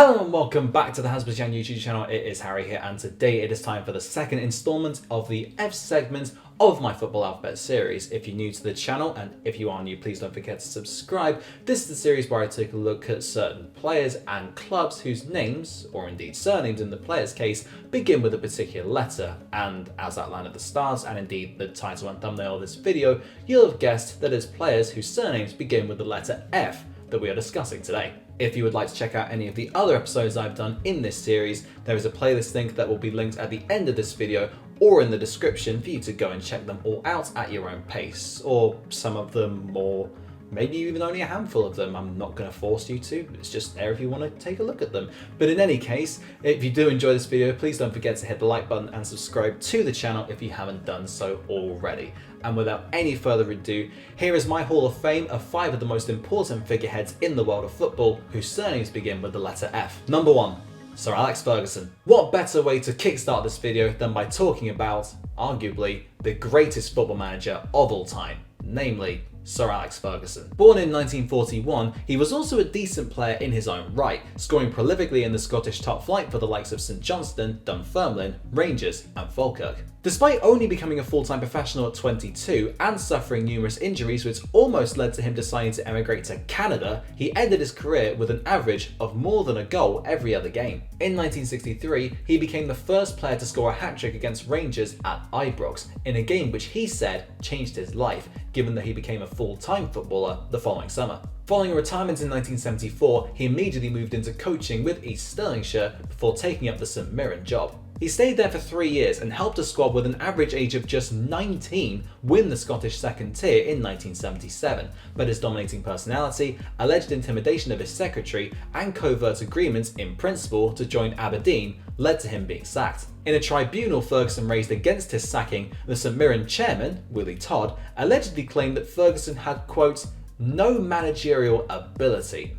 Hello and welcome back to the Hasbushan YouTube channel. It is Harry here, and today it is time for the second installment of the F segment of my Football Alphabet series. If you're new to the channel, and if you are new, please don't forget to subscribe. This is the series where I take a look at certain players and clubs whose names, or indeed surnames in the player's case, begin with a particular letter. And as outlined at the start, and indeed the title and thumbnail of this video, you'll have guessed that it's players whose surnames begin with the letter F that we are discussing today. If you would like to check out any of the other episodes I've done in this series, there is a playlist link that will be linked at the end of this video or in the description for you to go and check them all out at your own pace, or some of them, or maybe even only a handful of them. I'm not going to force you to, it's just there if you want to take a look at them. But in any case, if you do enjoy this video, please don't forget to hit the like button and subscribe to the channel if you haven't done so already. And without any further ado, here is my Hall of Fame of 5 of the most important figureheads in the world of football whose surnames begin with the letter F. Number 1. Sir Alex Ferguson. What better way to kickstart this video than by talking about, arguably, the greatest football manager of all time, namely Sir Alex Ferguson. Born in 1941, he was also a decent player in his own right, scoring prolifically in the Scottish top flight for the likes of St Johnstone, Dunfermline, Rangers and Falkirk. Despite only becoming a full-time professional at 22 and suffering numerous injuries which almost led to him deciding to emigrate to Canada, he ended his career with an average of more than a goal every other game. In 1963, he became the first player to score a hat-trick against Rangers at Ibrox, in a game which he said changed his life, given that he became a full-time footballer the following summer. Following a retirement in 1974, he immediately moved into coaching with East Stirlingshire before taking up the St Mirren job. He stayed there for 3 years and helped a squad with an average age of just 19 win the Scottish second tier in 1977, but his dominating personality, alleged intimidation of his secretary, and covert agreements in principle to join Aberdeen led to him being sacked. In a tribunal Ferguson raised against his sacking, the St Mirren chairman, Willie Todd, allegedly claimed that Ferguson had, quote, no managerial ability.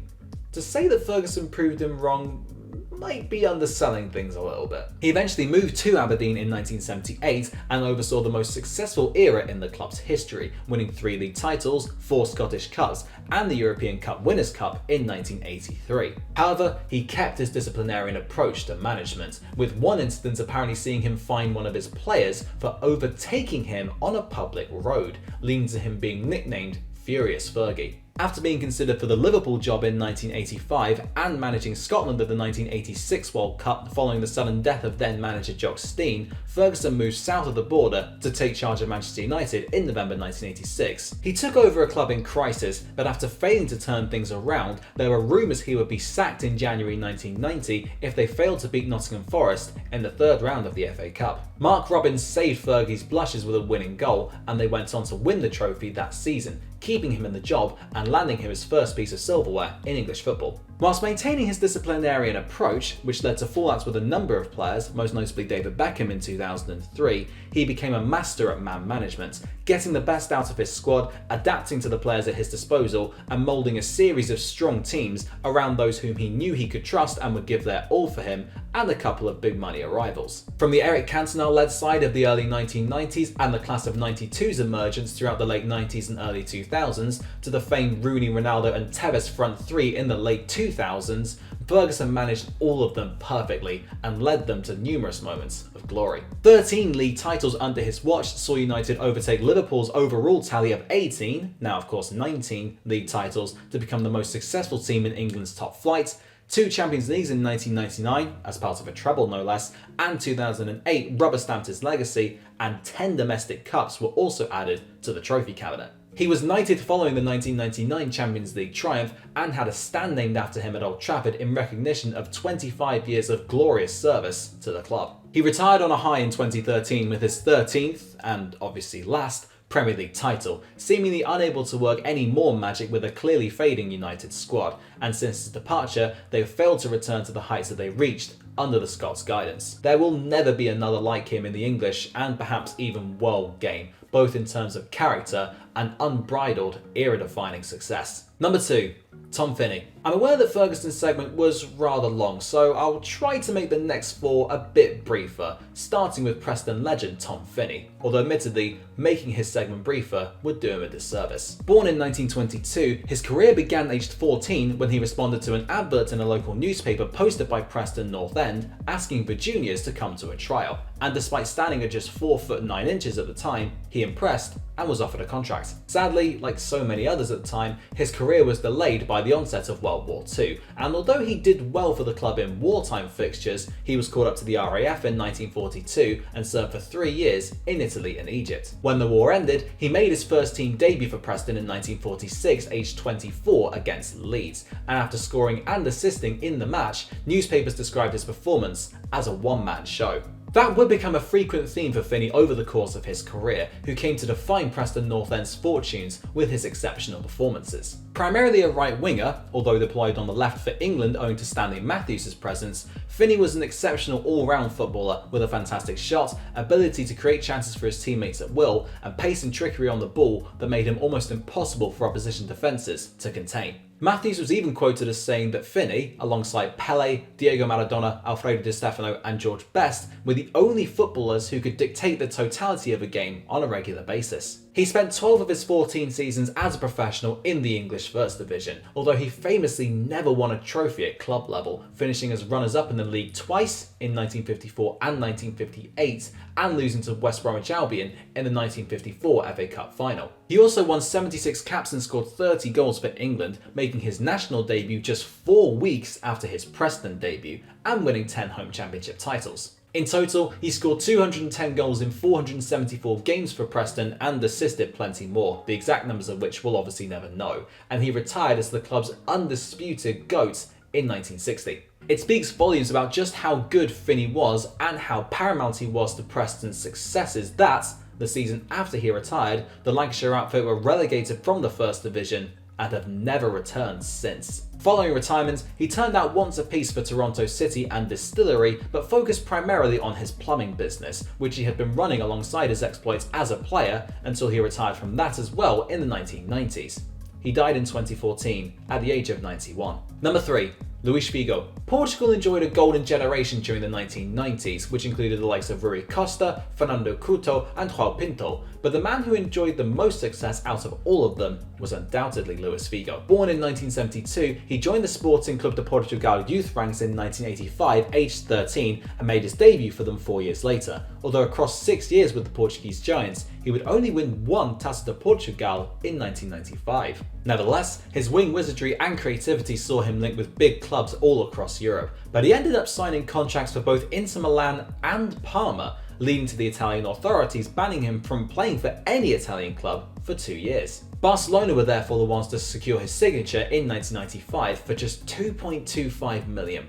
To say that Ferguson proved him wrong might be underselling things a little bit. He eventually moved to Aberdeen in 1978 and oversaw the most successful era in the club's history, winning 3 league titles, 4 Scottish Cups, and the European Cup Winners' Cup in 1983. However, he kept his disciplinarian approach to management, with one incident apparently seeing him fine one of his players for overtaking him on a public road, leading to him being nicknamed Furious Fergie. After being considered for the Liverpool job in 1985 and managing Scotland at the 1986 World Cup following the sudden death of then manager Jock Stein, Ferguson moved south of the border to take charge of Manchester United in November 1986. He took over a club in crisis, but after failing to turn things around, there were rumours he would be sacked in January 1990 if they failed to beat Nottingham Forest in the 3rd round of the FA Cup. Mark Robins saved Fergie's blushes with a winning goal, and they went on to win the trophy that season, keeping him in the job and landing him his first piece of silverware in English football. Whilst maintaining his disciplinarian approach, which led to fallouts with a number of players, most notably David Beckham in 2003, he became a master at man management, getting the best out of his squad, adapting to the players at his disposal, and moulding a series of strong teams around those whom he knew he could trust and would give their all for him, and a couple of big money arrivals. From the Eric Cantona-led side of the early 1990s and the class of 92's emergence throughout the late 90s and early 2000s, to the famed Rooney, Ronaldo and Tevez front 3 in the late 2000s, Ferguson managed all of them perfectly and led them to numerous moments of glory. 13 league titles under his watch saw United overtake Liverpool's overall tally of 18, now of course 19, league titles to become the most successful team in England's top flight, 2 Champions Leagues in 1999, as part of a treble no less, and 2008 rubber-stamped his legacy, and 10 domestic cups were also added to the trophy cabinet. He was knighted following the 1999 Champions League triumph and had a stand named after him at Old Trafford in recognition of 25 years of glorious service to the club. He retired on a high in 2013 with his 13th, and obviously last, Premier League title, seemingly unable to work any more magic with a clearly fading United squad, and since his departure, they have failed to return to the heights that they reached under the Scots' guidance. There will never be another like him in the English and perhaps even world game, both in terms of character and unbridled, era-defining success. Number 2. Tom Finney. I'm aware that Ferguson's segment was rather long, so I'll try to make the next 4 a bit briefer, starting with Preston legend Tom Finney, although admittedly, making his segment briefer would do him a disservice. Born in 1922, his career began aged 14 when he responded to an advert in a local newspaper posted by Preston North End asking for juniors to come to a trial, and despite standing at just 4 foot 9 inches at the time, he impressed and was offered a contract. Sadly, like so many others at the time, his career was delayed by the onset of World War II, and although he did well for the club in wartime fixtures, he was called up to the RAF in 1942 and served for 3 years in Italy and Egypt. When the war ended, he made his first team debut for Preston in 1946, aged 24, against Leeds, and after scoring and assisting in the match, newspapers described his performance as a one-man show. That would become a frequent theme for Finney over the course of his career, who came to define Preston North End's fortunes with his exceptional performances. Primarily a right winger, although deployed on the left for England owing to Stanley Matthews' presence, Finney was an exceptional all-round footballer with a fantastic shot, ability to create chances for his teammates at will, and pace and trickery on the ball that made him almost impossible for opposition defences to contain. Matthews was even quoted as saying that Finney, alongside Pele, Diego Maradona, Alfredo Di Stefano and George Best, were the only footballers who could dictate the totality of a game on a regular basis. He spent 12 of his 14 seasons as a professional in the English First Division, although he famously never won a trophy at club level, finishing as runners-up in the league twice in 1954 and 1958, and losing to West Bromwich Albion in the 1954 FA Cup final. He also won 76 caps and scored 30 goals for England, making his national debut just 4 weeks after his Preston debut, and winning 10 home championship titles. In total, he scored 210 goals in 474 games for Preston and assisted plenty more, the exact numbers of which we'll obviously never know, and he retired as the club's undisputed GOAT in 1960. It speaks volumes about just how good Finney was and how paramount he was to Preston's successes that, the season after he retired, the Lancashire outfit were relegated from the First Division and have never returned since. Following retirement, he turned out once a piece for Toronto City and Distillery, but focused primarily on his plumbing business, which he had been running alongside his exploits as a player until he retired from that as well in the 1990s. He died in 2014 at the age of 91. Number 3. Luis Figo. Portugal enjoyed a golden generation during the 1990s, which included the likes of Rui Costa, Fernando Couto and João Pinto, but the man who enjoyed the most success out of all of them was undoubtedly Luis Figo. Born in 1972, he joined the Sporting Club de Portugal youth ranks in 1985, aged 13, and made his debut for them 4 years later, although across 6 years with the Portuguese Giants, he would only win 1 Taça de Portugal in 1995. Nevertheless, his wing wizardry and creativity saw him linked with big clubs all across Europe, but he ended up signing contracts for both Inter Milan and Parma, leading to the Italian authorities banning him from playing for any Italian club for 2 years. Barcelona were therefore the ones to secure his signature in 1995 for just £2.25 million,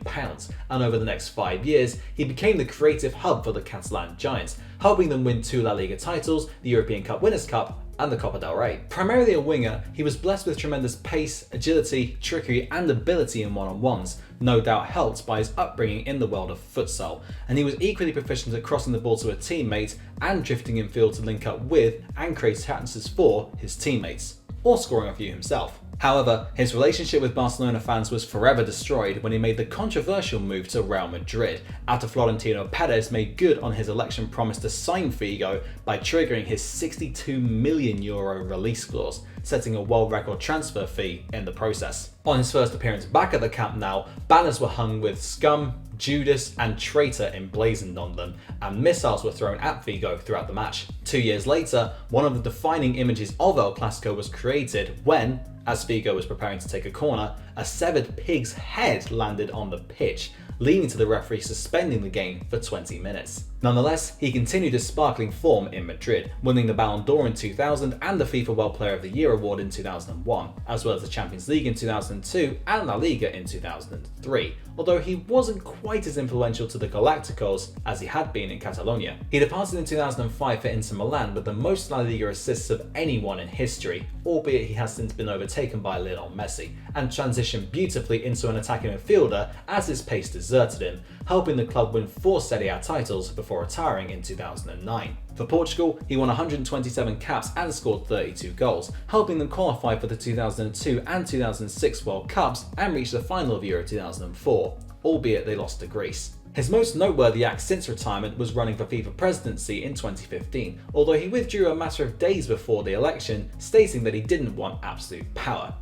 and over the next 5 years, he became the creative hub for the Catalan Giants, helping them win 2 La Liga titles, the European Cup Winners' Cup, and the Copa del Rey. Primarily a winger, he was blessed with tremendous pace, agility, trickery and ability in one-on-ones, no doubt helped by his upbringing in the world of futsal, and he was equally proficient at crossing the ball to a teammate and drifting in field to link up with and create chances for his teammates, or scoring a few himself. However, his relationship with Barcelona fans was forever destroyed when he made the controversial move to Real Madrid, after Florentino Perez made good on his election promise to sign Figo by triggering his €62 million release clause, setting a world record transfer fee in the process. On his first appearance back at the Camp Nou, banners were hung with "Scum," "Judas" and "Traitor" emblazoned on them, and missiles were thrown at Figo throughout the match. 2 years later, one of the defining images of El Clasico was created when, as Figo was preparing to take a corner, a severed pig's head landed on the pitch, leading to the referee suspending the game for 20 minutes. Nonetheless, he continued his sparkling form in Madrid, winning the Ballon d'Or in 2000 and the FIFA World Player of the Year award in 2001, as well as the Champions League in 2002 and La Liga in 2003, although he wasn't quite as influential to the Galacticos as he had been in Catalonia. He departed in 2005 for Inter Milan with the most La Liga assists of anyone in history, albeit he has since been overtaken by Lionel Messi, and transitioned transitioned beautifully into an attacking midfielder as his pace deserted him, helping the club win 4 Serie A titles before retiring in 2009. For Portugal, he won 127 caps and scored 32 goals, helping them qualify for the 2002 and 2006 World Cups and reach the final of Euro 2004, albeit they lost to Greece. His most noteworthy act since retirement was running for FIFA presidency in 2015, although he withdrew a matter of days before the election, stating that he didn't want absolute power.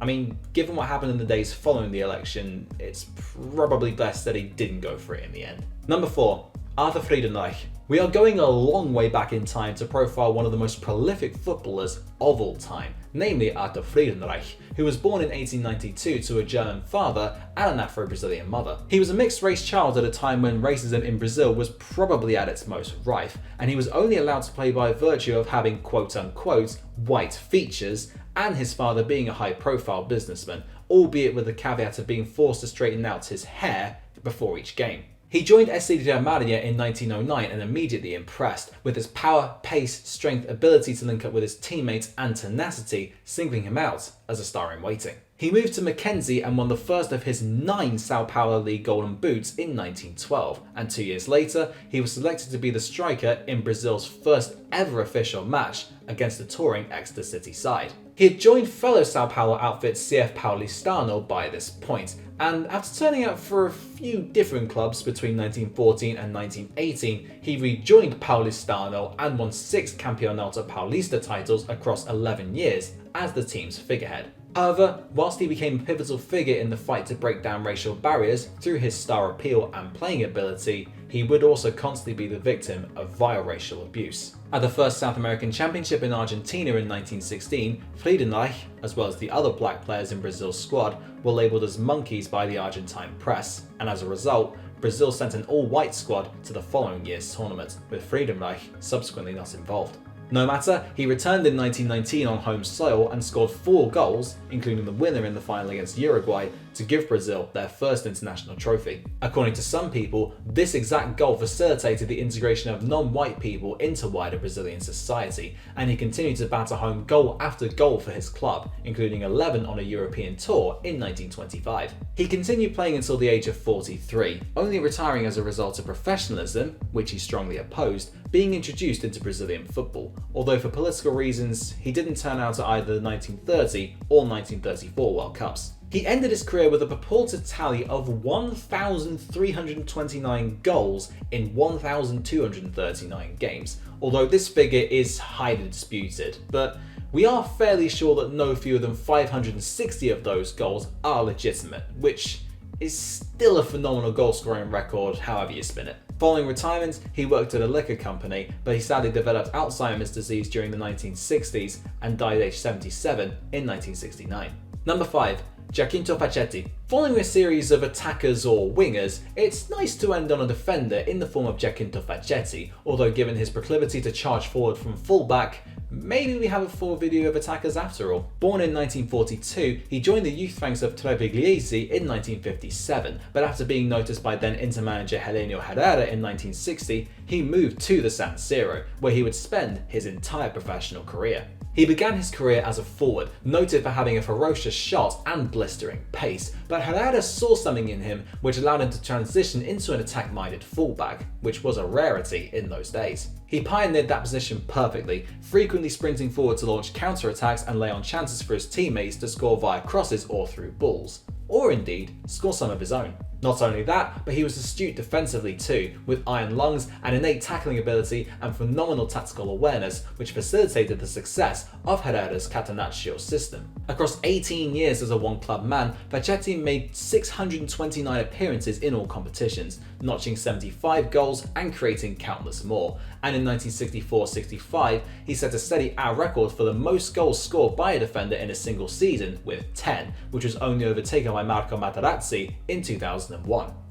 I mean, given what happened in the days following the election, it's probably best that he didn't go for it in the end. Number 4. Arthur Friedenreich. We are going a long way back in time to profile one of the most prolific footballers of all time, namely Arthur Friedenreich, who was born in 1892 to a German father and an Afro-Brazilian mother. He was a mixed-race child at a time when racism in Brazil was probably at its most rife, and he was only allowed to play by virtue of having quote-unquote white features and his father being a high-profile businessman, albeit with the caveat of being forced to straighten out his hair before each game. He joined Estrela Maria in 1909 and immediately impressed, with his power, pace, strength, ability to link up with his teammates and tenacity, singling him out as a star in waiting. He moved to Mackenzie and won the first of his 9 Sao Paulo League Golden Boots in 1912, and 2 years later, he was selected to be the striker in Brazil's first ever official match against the touring Exeter City side. He had joined fellow Sao Paulo outfit CF Paulistano by this point, and after turning out for a few different clubs between 1914 and 1918, he rejoined Paulistano and won 6 Campeonato Paulista titles across 11 years as the team's figurehead. However, whilst he became a pivotal figure in the fight to break down racial barriers through his star appeal and playing ability, he would also constantly be the victim of vile racial abuse. At the first South American Championship in Argentina in 1916, Friedenreich, as well as the other black players in Brazil's squad, were labelled as monkeys by the Argentine press, and as a result, Brazil sent an all-white squad to the following year's tournament, with Friedenreich subsequently not involved. No matter, he returned in 1919 on home soil and scored 4 goals, including the winner in the final against Uruguay, to give Brazil their first international trophy. According to some people, this exact goal facilitated the integration of non-white people into wider Brazilian society, and he continued to batter home goal after goal for his club, including 11 on a European tour in 1925. He continued playing until the age of 43, only retiring as a result of professionalism, which he strongly opposed, being introduced into Brazilian football, although for political reasons he didn't turn out at either the 1930 or 1934 World Cups. He ended his career with a purported tally of 1,329 goals in 1,239 games, although this figure is highly disputed, but we are fairly sure that no fewer than 560 of those goals are legitimate, which is still a phenomenal goal-scoring record however you spin it. Following retirement, he worked at a liquor company, but he sadly developed Alzheimer's disease during the 1960s and died aged 77 in 1969. Number 5. Giacinto Facchetti. Following a series of attackers or wingers, it's nice to end on a defender in the form of Giacinto Facchetti, although given his proclivity to charge forward from fullback, maybe we have a full video of attackers after all. Born in 1942, he joined the youth ranks of Trevigliese in 1957, but after being noticed by then Inter manager Helenio Herrera in 1960, he moved to the San Siro, where he would spend his entire professional career. He began his career as a forward, noted for having a ferocious shot and blistering pace, but Herrera saw something in him which allowed him to transition into an attack-minded fullback, which was a rarity in those days. He pioneered that position perfectly, frequently sprinting forward to launch counter-attacks and lay on chances for his teammates to score via crosses or through balls, or indeed score some of his own. Not only that, but he was astute defensively too, with iron lungs, an innate tackling ability and phenomenal tactical awareness, which facilitated the success of Herrera's Catenaccio system. Across 18 years as a one-club man, Facchetti made 629 appearances in all competitions, notching 75 goals and creating countless more, and in 1964-65 he set a Serie A record for the most goals scored by a defender in a single season with 10, which was only overtaken by Marco Materazzi in 2001.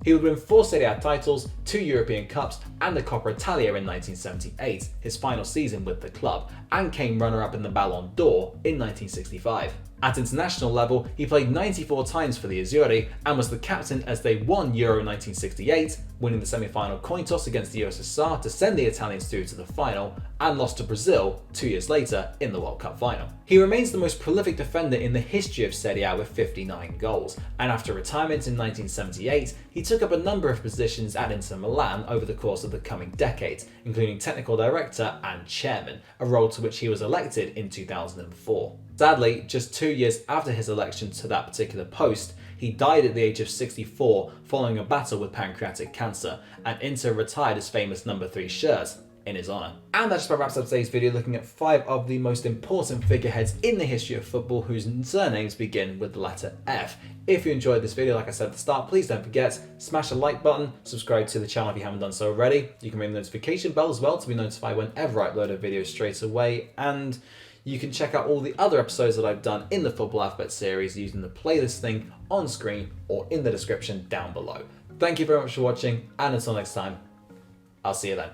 He would win 4 Serie A titles, 2 European Cups, and the Coppa Italia in 1978, his final season with the club, and came runner-up in the Ballon d'Or in 1965. At international level, he played 94 times for the Azzurri and was the captain as they won Euro 1968, winning the semi-final coin toss against the USSR to send the Italians through to the final, and lost to Brazil 2 years later in the World Cup final. He remains the most prolific defender in the history of Serie A with 59 goals, and after retirement in 1978, he took up a number of positions at Inter Milan over the course of the coming decades, including technical director and chairman, a role to which he was elected in 2004. Sadly, just 2 years after his election to that particular post, he died at the age of 64 following a battle with pancreatic cancer, and Inter retired his famous number 3 shirt in his honour. And that just about wraps up today's video, looking at 5 of the most important figureheads in the history of football whose surnames begin with the letter F. If you enjoyed this video, like I said at the start, please don't forget, smash the like button, subscribe to the channel if you haven't done so already. You can ring the notification bell as well to be notified whenever I upload a video straight away, and you can check out all the other episodes that I've done in the Football Alphabet series using the playlist link on screen or in the description down below. Thank you very much for watching, and until next time, I'll see you then.